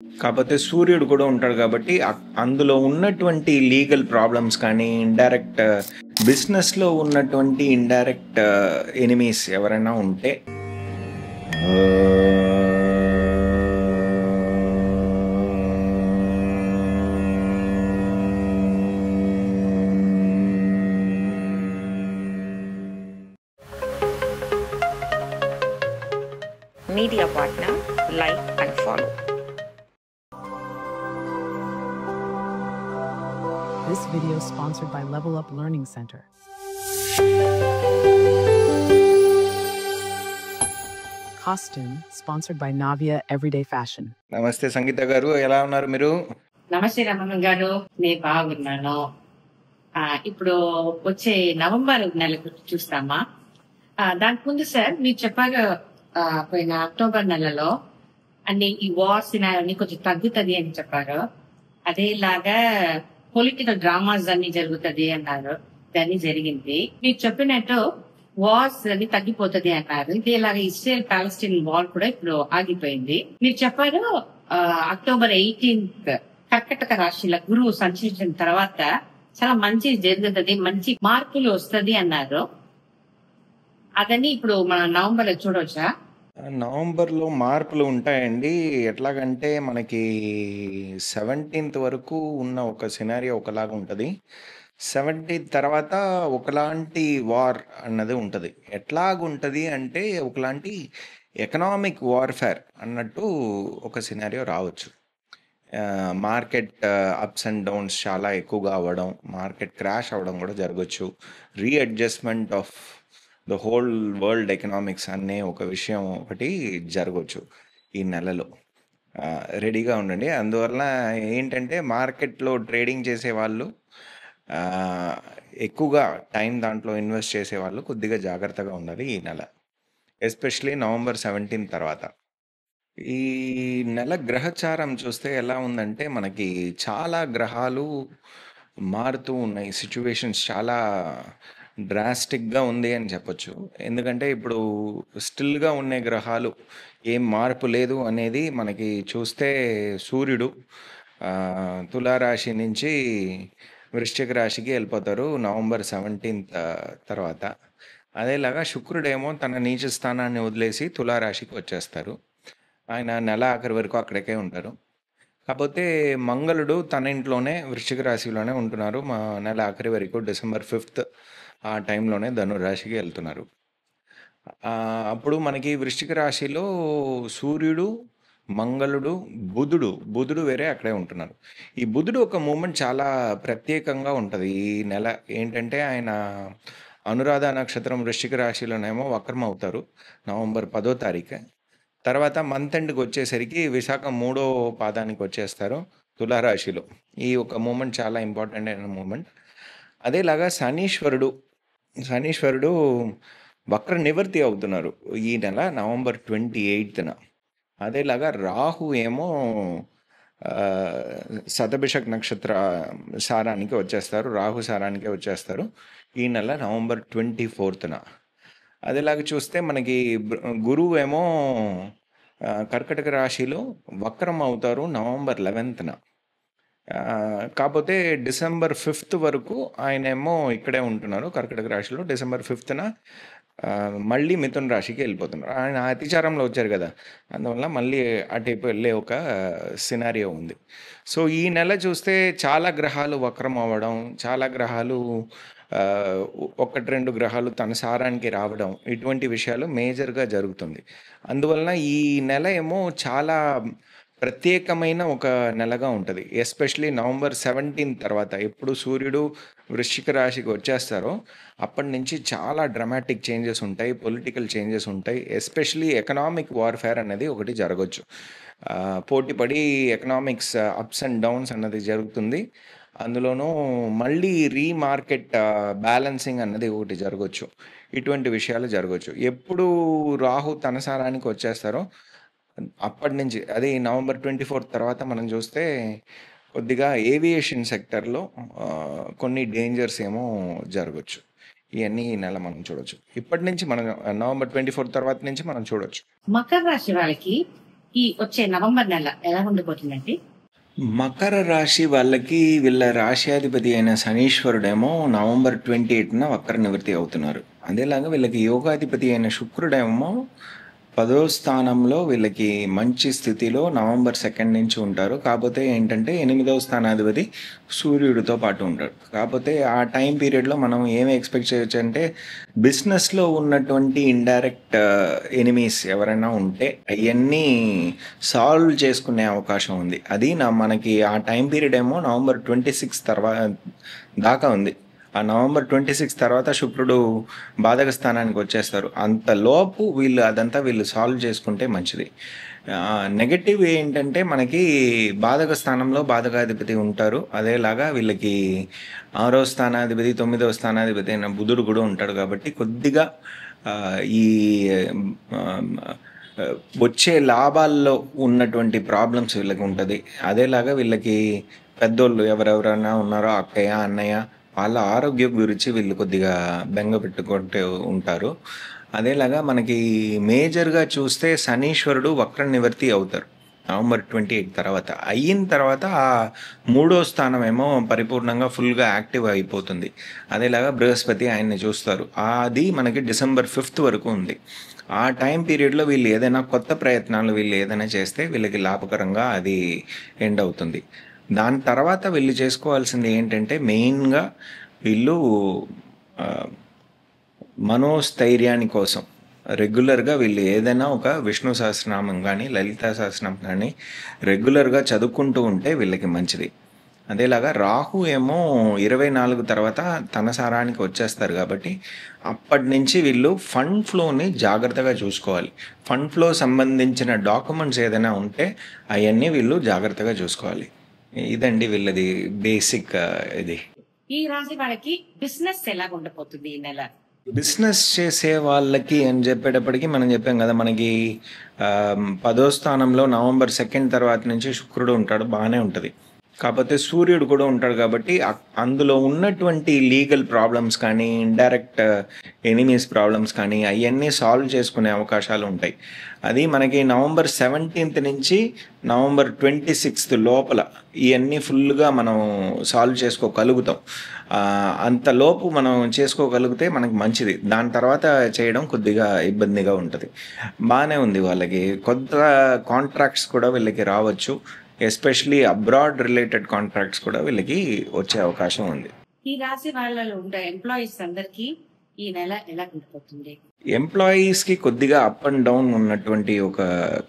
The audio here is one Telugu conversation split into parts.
కాపోతే సూర్యుడు కూడా ఉంటాడు కాబట్టి అందులో ఉన్నటువంటి లీగల్ ప్రాబ్లమ్స్ కానీ ఇండైరెక్ట్ బిజినెస్లో ఉన్నటువంటి ఇండైరెక్ట్ ఎనిమీస్ ఎవరైనా ఉంటే Media partner, like and follow. This video is sponsored by Level Up Learning Center. Costume sponsored by Navia Everyday Fashion. నమస్తే సంగీత గారు, ఎలా ఉన్నారు మీరు? నమస్తే రమణ గారు, నేను బాగున్నాను. ఇప్పుడు వచ్చే నవంబర్ నెలకు చూస్తామా? దానికి ముందు సార్ మీరు చెప్పాగా పోయిన అక్టోబర్ నెలలో అన్ని ఈ వార్ సినారీ కొంచెం తగ్గుతుంది అని చెప్పారు. అదేలాగా పొలిటికల్ డ్రామాస్ అన్ని జరుగుతుంది అన్నారు. దాన్ని జరిగింది. మీరు చెప్పినట్టు వార్స్ అన్ని తగ్గిపోతుంది అన్నారు. ఇదేలాగా ఇస్రాయల్ పాలస్తీన్ వార్ కూడా ఇప్పుడు ఆగిపోయింది. మీరు చెప్పారు అక్టోబర్ 18th కర్కటక రాశిలో గురువు సంచరించిన తర్వాత చాలా మంచి జరుగుతుంది, మంచి మార్పులు వస్తుంది అన్నారు. అదని ఇప్పుడు మన నవంబర్ లో చూడవచ్చా? నవంబర్లో మార్పులు ఉంటాయండి. ఎట్లాగంటే మనకి 17th వరకు ఉన్న ఒక సినారియో ఒకలాగా ఉంటుంది. 17th తర్వాత ఒకలాంటి వార్ అన్నది ఉంటుంది. ఎట్లాగుంటుంది అంటే ఒకలాంటి ఎకనామిక్ వార్ఫేర్ అన్నట్టు ఒక సినారియో రావచ్చు. మార్కెట్ అప్స్ అండ్ డౌన్స్ చాలా ఎక్కువగా అవ్వడం, మార్కెట్ క్రాష్ అవ్వడం కూడా జరగచ్చు. Readjustment of the whole world economics అనే ఒక విషయం ఒకటి జరగవచ్చు ఈ నెలలో. రెడీగా ఉండండి. అందువల్ల ఏంటంటే మార్కెట్లో ట్రేడింగ్ చేసే వాళ్ళు, ఎక్కువగా టైం దాంట్లో ఇన్వెస్ట్ చేసే వాళ్ళు కొద్దిగా జాగ్రత్తగా ఉండాలి ఈ నెల, ఎస్పెషలీ నవంబర్ 17 తర్వాత. ఈ నెల గ్రహచారం చూస్తే ఎలా ఉందంటే మనకి చాలా గ్రహాలు మారుతూ ఉన్నాయి. సిచ్యువేషన్స్ చాలా డ్రాస్టిక్గా ఉంది అని చెప్పొచ్చు. ఎందుకంటే ఇప్పుడు స్టిల్గా ఉండే గ్రహాలు ఏం మార్పు లేదు అనేది మనకి చూస్తే సూర్యుడు తులారాశి నుంచి వృశ్చిక రాశికి వెళ్ళిపోతారు నవంబర్ 17 తర్వాత. అదేలాగా శుక్రుడేమో తన నీచ స్థానాన్ని వదిలేసి తులారాశికి వచ్చేస్తారు. ఆయన నెల ఆఖరి వరకు అక్కడికే ఉంటారు. కాకపోతే మంగళుడు తన ఇంట్లోనే వృశ్చిక రాశిలోనే ఉంటున్నారు మా నెల ఆఖరి వరకు. డిసెంబర్ 5th ఆ టైంలోనే ధనురాశికి వెళ్తున్నారు. అప్పుడు మనకి వృశ్చిక రాశిలో సూర్యుడు, మంగళుడు, బుధుడు వేరే అక్కడే ఉంటున్నారు. ఈ బుధుడు ఒక మూమెంట్ చాలా ప్రత్యేకంగా ఉంటుంది ఈ నెల. ఏంటంటే ఆయన అనురాధ నక్షత్రం వృశ్చిక రాశిలోనేమో వక్రం అవుతారు నవంబర్ 10వ తారీఖు. తర్వాత మంత్ ఎండ్కి వచ్చేసరికి విశాఖ 3వ పాదానికి వచ్చేస్తారు తులారాశిలో. ఈ ఒక మూమెంట్ చాలా ఇంపార్టెంట్ అయిన మూమెంట్. అదేలాగా శనీశ్వరుడు వక్ర నివర్తి అవుతున్నారు ఈ నెల నవంబర్ 28న. అదేలాగా రాహు ఏమో శతభిషక్ నక్షత్ర సారానికి వచ్చేస్తారు, రాహు సారానికే వచ్చేస్తారు ఈ నెల నవంబర్ 24న. అదేలాగా చూస్తే మనకి గురువు ఏమో కర్కటక రాశిలో వక్రం అవుతారు నవంబర్ 11న. కాకపోతే డిసెంబర్ 5th వరకు ఆయనేమో ఇక్కడే ఉంటున్నారు కర్కటక రాశిలో. డిసెంబర్ 5th మళ్ళీ మిథున రాశికి వెళ్ళిపోతున్నారు. ఆయన అతిచారంలో వచ్చారు కదా, అందువల్ల మళ్ళీ అటువైపు వెళ్ళే ఒక సినారియో ఉంది. సో ఈ నెల చూస్తే చాలా గ్రహాలు వక్రం అవ్వడం, చాలా గ్రహాలు 1-2 గ్రహాలు తన సారానికి రావడం, ఇటువంటి విషయాలు మేజర్గా జరుగుతుంది. అందువలన ఈ నెల ఏమో చాలా ప్రత్యేకమైన ఒక నెలగా ఉంటుంది. ఎస్పెషలీ నవంబర్ 17 తర్వాత ఎప్పుడు సూర్యుడు వృశ్చిక రాశికి వచ్చేస్తారో అప్పటి నుంచి చాలా డ్రమాటిక్ చేంజెస్ ఉంటాయి, పొలిటికల్ చేంజెస్ ఉంటాయి. ఎస్పెషలీ ఎకనామిక్ వార్ఫేర్ అనేది ఒకటి జరగచ్చు. పోటీపడి ఎకనామిక్స్ అప్స్ అండ్ డౌన్స్ అన్నది జరుగుతుంది. అందులోనూ మళ్ళీ రీమార్కెట్ బ్యాలెన్సింగ్ అన్నది ఒకటి జరగచ్చు. ఇటువంటి విషయాలు జరగచ్చు. ఎప్పుడు రాహు తన సారానికి వచ్చేస్తారో అప్పటి నుంచి, అది నవంబర్ 24 తర్వాత మనం చూస్తే కొద్దిగా ఏవియేషన్ సెక్టర్లో కొన్ని డేంజర్స్ ఏమో జరగచ్చు. ఇవన్నీ ఈ నెల మనం చూడొచ్చు. ఇప్పటి నుంచి మనం నవంబర్ 24 తర్వాత నుంచి మనం చూడొచ్చు. మకర రాశి వాళ్ళకి ఈ వచ్చే నవంబర్ నెల ఎలా ఉండబోతుందండి? మకర రాశి వాళ్ళకి వీళ్ళ రాశ్యాధిపతి అయిన శనీశ్వరుడేమో నవంబర్ 28న వక్ర నివృత్తి అవుతున్నారు. అదేలాగా వీళ్ళకి యోగాధిపతి అయిన శుక్రుడేమో 10వ స్థానంలో వీళ్ళకి మంచి స్థితిలో నవంబర్ 2 నుంచి ఉంటారు. కాకపోతే ఏంటంటే 8వ స్థానాధిపతి సూర్యుడితో పాటు ఉంటాడు. కాకపోతే ఆ టైం పీరియడ్లో మనం ఏమి ఎక్స్పెక్ట్ చేయొచ్చు అంటే బిజినెస్లో ఉన్నటువంటి ఇండైరెక్ట్ ఎనిమీస్ ఎవరైనా ఉంటే అవన్నీ సాల్వ్ చేసుకునే అవకాశం ఉంది. అది మనకి ఆ టైం పీరియడ్ ఏమో నవంబర్ 26 తర్వాత దాకా ఉంది. ఆ నవంబర్ 26 తర్వాత శుక్రుడు బాధక స్థానానికి వచ్చేస్తారు. అంతలోపు అదంతా వీళ్ళు సాల్వ్ చేసుకుంటే మంచిది. నెగటివ్ ఏంటంటే మనకి బాధక స్థానంలో బాధకాధిపతి ఉంటారు. అదేలాగా వీళ్ళకి 6వ స్థానాధిపతి 9వ స్థానాధిపతి అయిన బుధుడు కూడా ఉంటాడు. కాబట్టి కొద్దిగా ఈ వచ్చే లాభాల్లో ఉన్నటువంటి ప్రాబ్లమ్స్ వీళ్ళకి ఉంటుంది. అదేలాగా వీళ్ళకి పెద్దోళ్ళు ఎవరెవరైనా ఉన్నారో అక్కయ్య అన్నయ్య వాళ్ళ ఆరోగ్యం గురించి వీళ్ళు కొద్దిగా బెంగ పెట్టుకుంటూ ఉంటారు. అదేలాగా మనకి మేజర్గా చూస్తే శనీశ్వరుడు వక్ర నివృత్తి అవుతారు నవంబర్ 28 తర్వాత. అయిన తర్వాత ఆ 3వ స్థానం ఏమో పరిపూర్ణంగా ఫుల్గా యాక్టివ్ అయిపోతుంది. అదేలాగా బృహస్పతి ఆయన్ని చూస్తారు. అది మనకి డిసెంబర్ 5 వరకు ఉంది. ఆ టైం పీరియడ్లో వీళ్ళు ఏదైనా కొత్త ప్రయత్నాలు వీళ్ళు ఏదైనా చేస్తే వీళ్ళకి లాభకరంగా అది ఎండ్ అవుతుంది. దాని తర్వాత వీళ్ళు చేసుకోవాల్సింది ఏంటంటే మెయిన్గా వీళ్ళు మనోస్థైర్యాని కోసం రెగ్యులర్గా వీళ్ళు ఏదైనా ఒక విష్ణు సహస్రనామం కానీ లలితా సహస్రనామం కానీ రెగ్యులర్గా చదువుకుంటూ ఉంటే వీళ్ళకి మంచిది. అదేలాగా రాహు ఏమో 24 తర్వాత తన సారానికి వచ్చేస్తారు. కాబట్టి అప్పటి నుంచి వీళ్ళు ఫండ్ ఫ్లోని జాగ్రత్తగా చూసుకోవాలి. ఫండ్ ఫ్లో సంబంధించిన డాక్యుమెంట్స్ ఏదైనా ఉంటే అవన్నీ వీళ్ళు జాగ్రత్తగా చూసుకోవాలి. ఇదండి వీళ్ళది బేసిక్ ఇది. ఈ రాశి వాళ్ళకి బిజినెస్ ఎలా ఉండబోతుంది ఈ నెల? బిజినెస్ చేసే వాళ్ళకి అని చెప్పేటప్పటికి మనం చెప్పాం కదా, మనకి 10వ స్థానంలో నవంబర్ 2 తర్వాత నుంచి శుక్రుడు ఉంటాడు, బాగానే ఉంటుంది. కాకపోతే సూర్యుడు కూడా ఉంటాడు. కాబట్టి అందులో ఉన్నటువంటి లీగల్ ప్రాబ్లమ్స్ కానీ ఇండైరెక్ట్ ఎనిమీస్ ప్రాబ్లమ్స్ కానీ అవన్నీ సాల్వ్ చేసుకునే అవకాశాలు ఉంటాయి. అది మనకి నవంబర్ 17 నుంచి నవంబర్ 26 లోపల ఇవన్నీ ఫుల్గా మనం సాల్వ్ చేసుకోగలుగుతాం. అంతలోపు మనం చేసుకోగలిగితే మనకి మంచిది. దాని తర్వాత చేయడం కొద్దిగా ఇబ్బందిగా ఉంటుంది. బాగానే ఉంది వాళ్ళకి. కొత్త కాంట్రాక్ట్స్ కూడా వీళ్ళకి రావచ్చు. ఎస్పెషలీ అబ్రాడ్ రిలేటెడ్ కాంట్రాక్ట్స్ కూడా వీళ్ళకి వచ్చే అవకాశం ఉంది. ఈ రాశి వాళ్ళలో ఉండే ఎంప్లాయీస్ అందరికీ ఈ నెల ఎలా ఉండబోతుంది? ఎంప్లాయీస్కి కొద్దిగా అప్ అండ్ డౌన్ ఉన్నటువంటి ఒక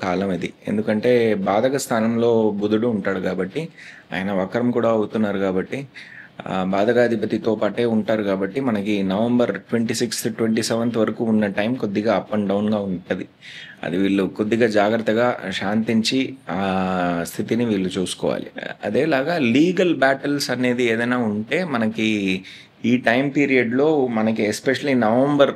కాలం ఇది. ఎందుకంటే బాధక స్థానంలో బుధుడు ఉంటాడు కాబట్టి ఆయన వక్రం కూడా అవుతున్నారు. కాబట్టి బాధకాధిపతితో పాటే ఉంటారు. కాబట్టి మనకి నవంబర్ 26, 27 వరకు ఉన్న టైం కొద్దిగా అప్ అండ్ డౌన్గా ఉంటుంది. అది వీళ్ళు కొద్దిగా జాగ్రత్తగా శాంతించి ఆ స్థితిని వీళ్ళు చూసుకోవాలి. అదేలాగా లీగల్ బ్యాటిల్స్ అనేది ఏదైనా ఉంటే మనకి ఈ టైం పీరియడ్లో మనకి ఎస్పెషలీ నవంబర్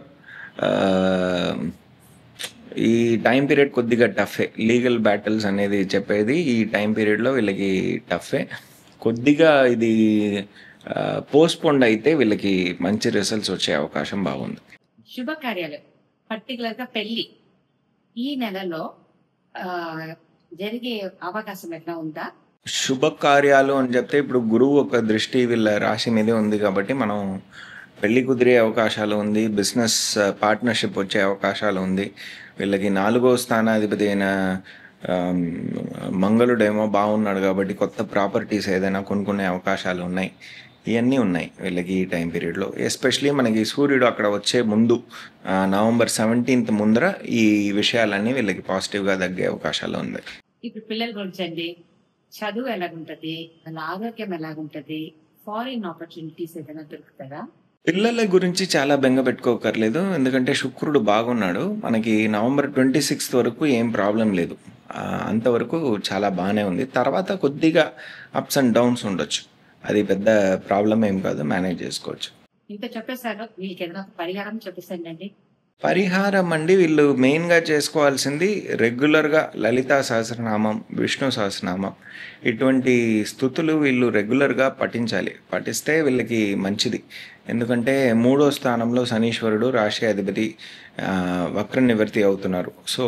ఈ టైం పీరియడ్ కొద్దిగా టఫే. లీగల్ బ్యాటిల్స్ అనేది చెప్పేది ఈ టైం పీరియడ్లో వీళ్ళకి టఫే. కొద్దిగా ఇది పోస్ట్పోండ్ అయితే వీళ్ళకి మంచి రిజల్ట్స్ వచ్చే అవకాశం బాగుంది. శుభకార్యాలు పర్టికులర్ గా పెళ్లి ఈ నెలలో జరిగే అవకాశం ఎట్లా ఉందా? శుభకార్యాలు అని చెప్తే ఇప్పుడు గురువు ఒక దృష్టి వీళ్ళ రాశి మీదే ఉంది కాబట్టి మనం పెళ్లి కుదిరే అవకాశాలు ఉంది. బిజినెస్ పార్ట్నర్షిప్ వచ్చే అవకాశాలు ఉంది. వీళ్ళకి 4వ స్థానాధిపతి అయిన మంగళుడేమో బాగున్నాడు కాబట్టి కొత్త ప్రాపర్టీస్ ఏదైనా కొనుక్కునే అవకాశాలు ఉన్నాయి. ఇవన్నీ ఉన్నాయి వీళ్ళకి ఈ టైం పీరియడ్లో. ఎస్పెషలీ మనకి సూర్యుడు అక్కడ వచ్చే ముందు నవంబర్ 17 ముందర ఈ విషయాలన్నీ వీళ్ళకి పాజిటివ్గా తగ్గే అవకాశాలు ఉన్నాయి. ఇప్పుడు పిల్లల గురించి అండి, చదువు ఎలాగుంటది, వాళ్ళ ఆరోగ్యం ఎలాగుంటది, ఫారిన్ ఆపర్చునిటీస్ ఏదైనా దొరుకుతారా? పిల్లల గురించి చాలా బెంగ పెట్టుకోకర్లేదు. ఎందుకంటే శుక్రుడు బాగున్నాడు. మనకి నవంబర్ 26 వరకు ఏం ప్రాబ్లం లేదు. అంతవరకు చాలా బాగానే ఉంది. తర్వాత కొద్దిగా అప్స్ అండ్ డౌన్స్ ఉండొచ్చు. అది పెద్ద ప్రాబ్లం ఏం కాదు, మేనేజ్ చేసుకోవచ్చు. ఇంత చెప్పేశారు, వీళ్ళకి ఏదైనా పరిహారం చెప్పేసండి. పరిహారం అండి, వీళ్ళు మెయిన్గా చేసుకోవాల్సింది రెగ్యులర్గా లలితా సహస్రనామం, విష్ణు సహస్రనామం ఇటువంటి స్థుతులు వీళ్ళు రెగ్యులర్గా పఠించాలి. పఠిస్తే వీళ్ళకి మంచిది. ఎందుకంటే 3వ స్థానంలో శనీశ్వరుడు రాశి అధిపతి వక్ర నివృత్తి అవుతున్నారు. సో,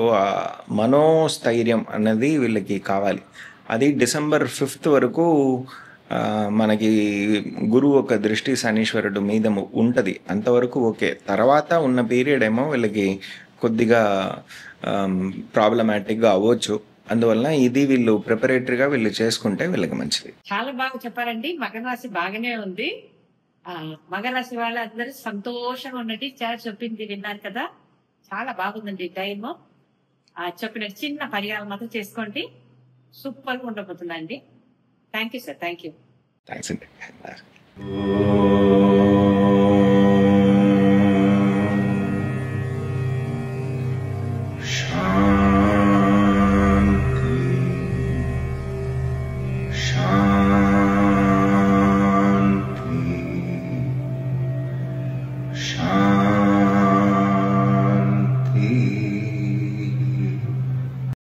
మనోస్థైర్యం అన్నది వీళ్ళకి కావాలి. అది డిసెంబర్ 5th వరకు మనకి గురువు ఒక దృష్టి శనీశ్వరుడు మీద ఉంటది. అంతవరకు ఓకే. తర్వాత ఉన్న పీరియడ్ ఏమో వీళ్ళకి కొద్దిగా ప్రాబ్లమాటిక్‌గా అవ్వచ్చు. అందువలన ఇది వీళ్ళు ప్రిపరేటరీగా వీళ్ళు చేసుకుంటే వీళ్ళకి మంచిది. చాలా బాగా చెప్పారండి. మకర రాశి బాగానే ఉంది. మకర రాశి వాళ్ళందరూ సంతోషంగా ఉండండి. చాలా చెప్పింది విన్నారు కదా, చాలా బాగుందండి టైము. చెప్పిన చిన్న పరిహారం మాత్రం చేసుకోండి, సూపర్గా ఉండబోతుందండి. Thank you sir, thank you. Thanks అండి.